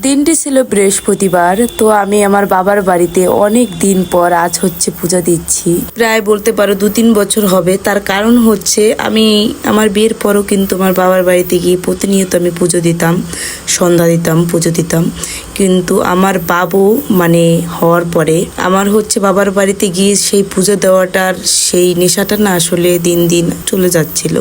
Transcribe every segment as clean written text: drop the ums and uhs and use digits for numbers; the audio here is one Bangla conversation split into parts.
দিনটি ছিল বৃহস্পতিবার। তো আমি আমার বাবার বাড়িতে অনেক দিন পর আজ হচ্ছে পূজা দিচ্ছি, প্রায় বলতে পারো 2-3 বছর হবে। তার কারণ হচ্ছে আমি আমার বিয়ের পরও কিন্তু আমার বাবার বাড়িতে গিয়ে প্রতিনিয়ত আমি পুজো দিতাম, সন্ধ্যা দিতাম, পুজো দিতাম। কিন্তু আমার বাবু হওয়ার পরে আমার হচ্ছে বাবার বাড়িতে গিয়ে সেই পুজো দেওয়াটার সেই নেশাটা না আসলে দিন দিন চলে যাচ্ছিল।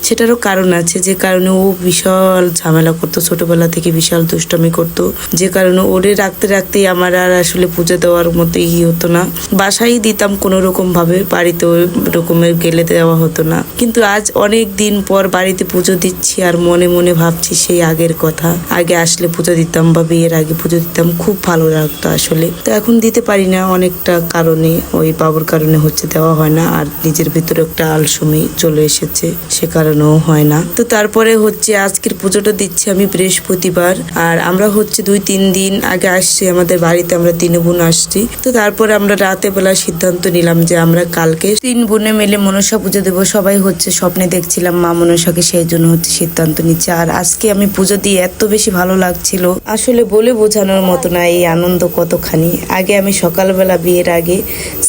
সেটারও কারণ আছে, যে কারণে ও বিশাল ঝামেলা করতো, ছোটবেলা থেকে বিশাল দুষ্টামি করতো, যে কারণে ওরে রাখতে রাখতেই আমার আর আসলে পুজো দেওয়ার মতো হতো না। বাসায় দিতাম কোনো রকম ভাবে, বাড়িতে ওই রকমের গেলে দেওয়া হতো না। কিন্তু আজ অনেক দিন পর বাড়িতে পুজো দিচ্ছি আর মনে মনে ভাবছি সেই আগের কথা। আগে আসলে পুজো দিতাম বা বিয়ের আগে পুজো দিতাম, খুব ভালো লাগতো আসলে। তো এখন দিতে পারি না অনেকটা কারণে, ওই বাবুর কারণে হচ্ছে দেওয়া হয় না, আর নিজের ভিতরে একটা আলসেমি চলে এসেছে, সে কারণেও হয় না। তো তারপরে হচ্ছে আজকের পুজোটা দিচ্ছি আমি বৃহস্পতিবার। আর আমরা হচ্ছে 2-3 দিন আগে আসছি আমাদের বাড়িতে, আমরা 3 বোন আসছি। তো তারপরে আমরা রাতে বেলা সিদ্ধান্ত নিলাম যে আমরা কালকে 3 বোনে মিলে মনসা পুজো দেবো। সবাই হচ্ছে স্বপ্নে দেখছিলাম মা মনসাকে, সেই জন্য হচ্ছে সিদ্ধান্ত নিচ্ছে। আর আজকে আমি পুজো দিয়ে এত বেশি ভালো লাগছিল, আসলে বলে বোঝানোর মতো না এই আনন্দ কতখানি। আগে আমি সকালবেলা বিয়ের আগে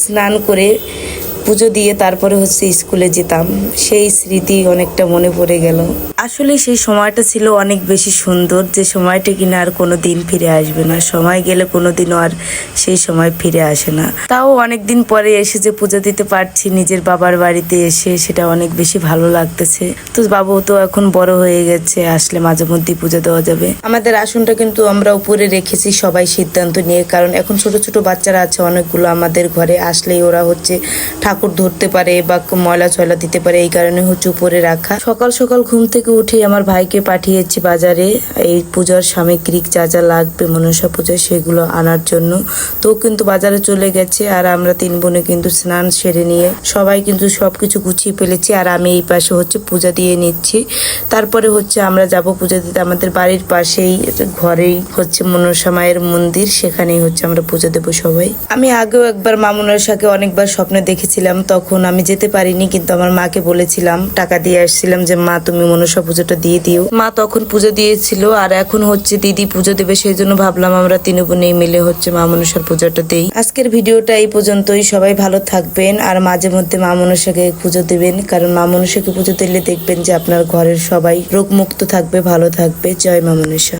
স্নান করে পুজো দিয়ে তারপরে হচ্ছে স্কুলে যেতাম, সেই স্মৃতি অনেকটা মনে পড়ে গেল। আসলে সেই সময়টা ছিল অনেক বেশি সুন্দর, যে সময়টা কিনা আর কোনো দিন ফিরে আসবে না। সময় গেলে কোনো দিনও আর সেই সময় ফিরে আসে না। তাও অনেক দিন পরে এসে যে পুজো দিতে পারছি নিজের বাবার বাড়িতে এসে, সেটা অনেক বেশি ভালো লাগতেছে। তো বাবু তো এখন বড় হয়ে গেছে, আসলে মাঝে মধ্যেই পুজো দেওয়া যাবে। আমাদের আসনটা কিন্তু আমরা উপরে রেখেছি সবাই সিদ্ধান্ত নিয়ে, কারণ এখন ছোট ছোট বাচ্চারা আছে অনেকগুলো আমাদের ঘরে, আসলেই ওরা হচ্ছে ঠাকুর ধরতে পারে বা ময়লা ছয়লা দিতে পারে, এই কারণে হচ্ছে উপরে রাখা। সকাল সকাল ঘুম থেকে উঠে আমার ভাইকে পাঠিয়েছি বাজারে এই পূজার সামগ্রিক যা যা লাগবে মনসা পূজা সেগুলো আনার জন্য। তো কিন্তু বাজারে চলে গেছে, আর আমরা 3 বোনে কিন্তু স্নান সেরে নিয়ে সবাই কিন্তু সবকিছু গুছিয়ে ফেলেছি। আর আমি এই পাশে হচ্ছে পূজা দিয়ে নিচ্ছি। তারপরে হচ্ছে আমরা যাব পূজা দিতে আমাদের বাড়ির পাশেই ঘরেই হচ্ছে মনসা মায়ের মন্দির, সেখানেই হচ্ছে আমরা পুজো দেবো সবাই। আমি আগেও একবার মা মনসাকে অনেকবার স্বপ্নে দেখেছিলাম, তখন আমি যেতে পারিনি, কিন্তু আমার মাকে বলেছিলাম, টাকা দিয়ে আসছিলাম যে মা তুমি মনসা পুজোটা দিয়ে দিও। মা তখন পুজো দিয়েছিল। আর এখন হচ্ছে দিদি পুজো দেবে, সেই জন্য ভাবলাম আমরা 3 বোনে মিলে হচ্ছে মা মনসার পুজোটা দেই। আজকের ভিডিওটা এই পর্যন্তই। সবাই ভালো থাকবেন আর মাঝে মধ্যে মা মনসাকে পুজো দেবেন, কারণ মা মনসাকে পুজো দিলে দেখবেন যে আপনার ঘরের সবাই রোগমুক্ত থাকবে, ভালো থাকবে। জয় মা মনসা।